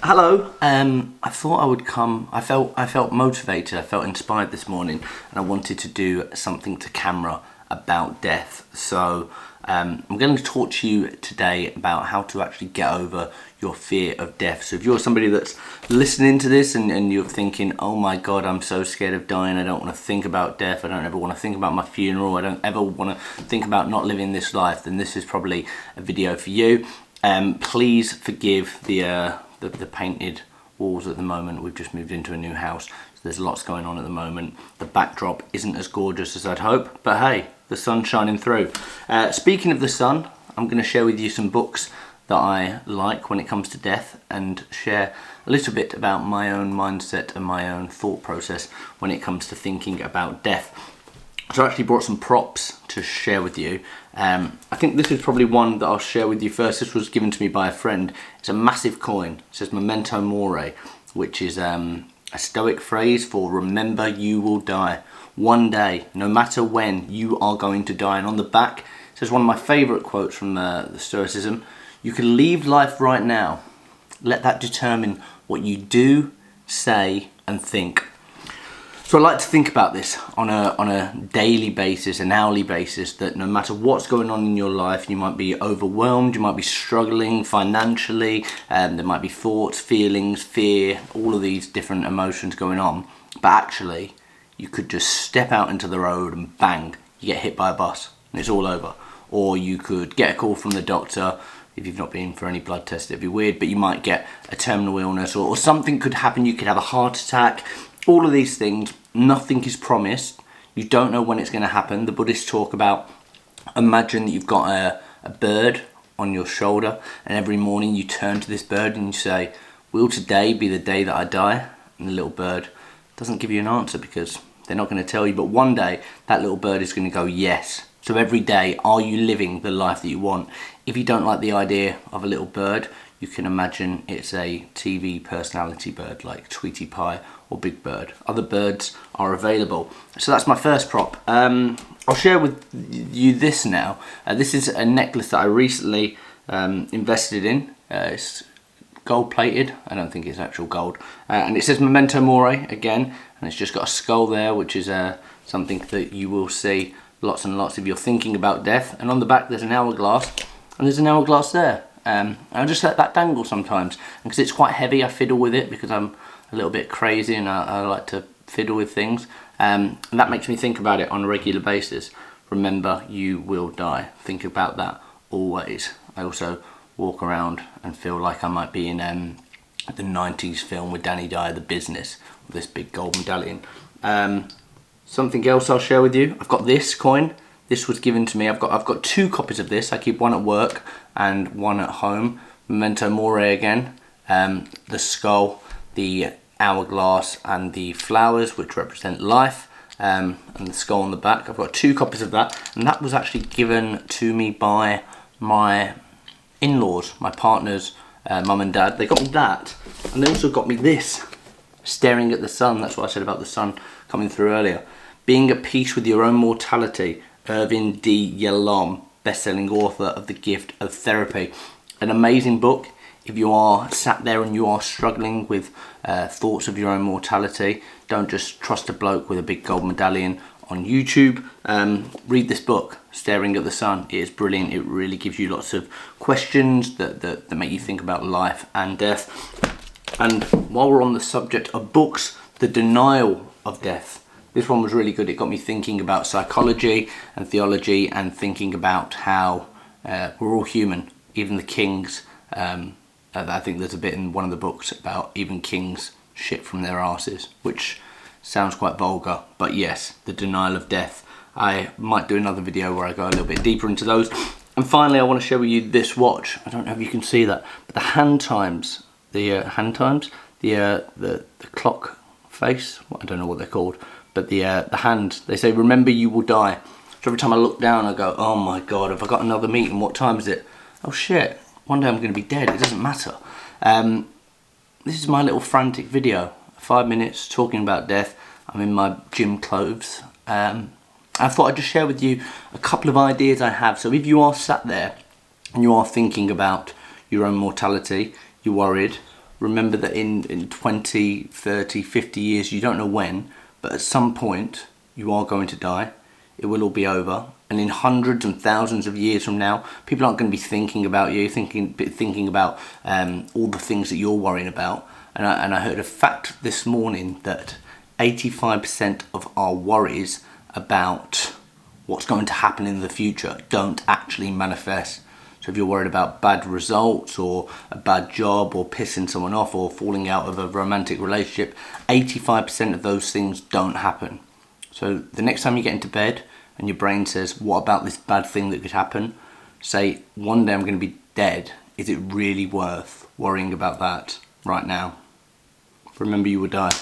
Hello. I thought I would come. I felt motivated. I felt inspired this morning, and I wanted to do something to camera about death. So I'm going to talk to you today about how to actually get over your fear of death. So if you're somebody that's listening to this and you're thinking, oh my God, I'm so scared of dying, I don't want to think about death, I don't ever want to think about my funeral, I don't ever want to think about not living this life, then this is probably a video for you. Please forgive the painted walls at the moment. We've just moved into a new house, so there's lots going on at the moment. The backdrop isn't as gorgeous as I'd hope, but hey, the sun's shining through. Speaking of the sun, I'm going to share with you some books that I like when it comes to death, and share a little bit about my own mindset and my own thought process when it comes to thinking about death. So I actually brought some props to share with you. I think this is probably one that I'll share with you first. This was given to me by a friend. It's a massive coin. It says Memento Mori, which is a Stoic phrase for remember you will die. One day, no matter when, you are going to die. And on the back, it says one of my favourite quotes from the Stoicism: you can leave life right now. Let that determine what you do, say and think. So I like to think about this on a daily basis, an hourly basis, that no matter what's going on in your life, you might be overwhelmed, you might be struggling financially, there might be thoughts, feelings, fear, all of these different emotions going on. But actually, you could just step out into the road and bang, you get hit by a bus and it's all over. Or you could get a call from the doctor. If you've not been for any blood test, it'd be weird, but you might get a terminal illness, or something could happen. You could have a heart attack. All of these things, nothing is promised. You don't know when it's going to happen. The Buddhists talk about, imagine that you've got a bird on your shoulder, and every morning you turn to this bird and you say, will today be the day that I die? And the little bird doesn't give you an answer because they're not going to tell you, but one day that little bird is going to go yes. So every day, are you living the life that you want? If you don't like the idea of a little bird, you can imagine it's a TV personality bird like Tweety Pie or Big Bird. Other birds are available. So that's my first prop. I'll share with you this now. This is a necklace that I recently invested in. It's gold plated. I don't think it's actual gold. And it says Memento Mori again, and it's just got a skull there, which is something that you will see lots and lots if you're thinking about death. And on the back there's an hourglass, and there's an hourglass there. I just let that dangle sometimes, and because it's quite heavy I fiddle with it because I'm a little bit crazy and I like to fiddle with things, and that makes me think about it on a regular basis. Remember you will die. Think about that always. I also walk around and feel like I might be in the 90s film with Danny Dyer, The Business, with this big gold medallion. Something else I'll share with you. I've got this coin. This was given to me. I've got two copies of this. I keep one at work and one at home. Memento Mori again. The skull, the hourglass and the flowers, which represent life, and the skull on the back. I've got two copies of that, and that was actually given to me by my in-laws, my partner's mum and dad. They got me that, and they also got me this, staring at the sun. That's what I said about the sun coming through earlier. Being at peace with your own mortality. Irvin D. Yalom, best-selling author of The Gift of Therapy. An amazing book. If you are sat there and you are struggling with thoughts of your own mortality, don't just trust a bloke with a big gold medallion on YouTube. Read this book, Staring at the Sun. It is brilliant. It really gives you lots of questions that make you think about life and death. And while we're on the subject of books, The Denial of Death. This one was really good. It got me thinking about psychology and theology, and thinking about how we're all human, even the kings. I think there's a bit in one of the books about even kings shit from their arses, which sounds quite vulgar, but yes, the denial of death. I might do another video where I go a little bit deeper into those. And finally, I want to share with you this watch. I don't know if you can see that, but the hand times, the clock face, I don't know what they're called, but the hand, they say, remember you will die. So every time I look down, I go, oh my God, have I got another meeting? What time is it? Oh shit, one day I'm going to be dead. It doesn't matter. This is my little frantic video. 5 minutes talking about death. I'm in my gym clothes. I thought I'd just share with you a couple of ideas I have. So if you are sat there and you are thinking about your own mortality, you're worried, remember that in 20, 30, 50 years, you don't know when, but at some point you are going to die. It will all be over. And in hundreds and thousands of years from now, people aren't going to be thinking about you, thinking about all the things that you're worrying about. And I heard a fact this morning that 85% of our worries about what's going to happen in the future don't actually manifest. So if you're worried about bad results or a bad job or pissing someone off or falling out of a romantic relationship, 85% of those things don't happen. So the next time you get into bed and your brain says, what about this bad thing that could happen? Say, one day I'm going to be dead. Is it really worth worrying about that right now? Remember, you will die.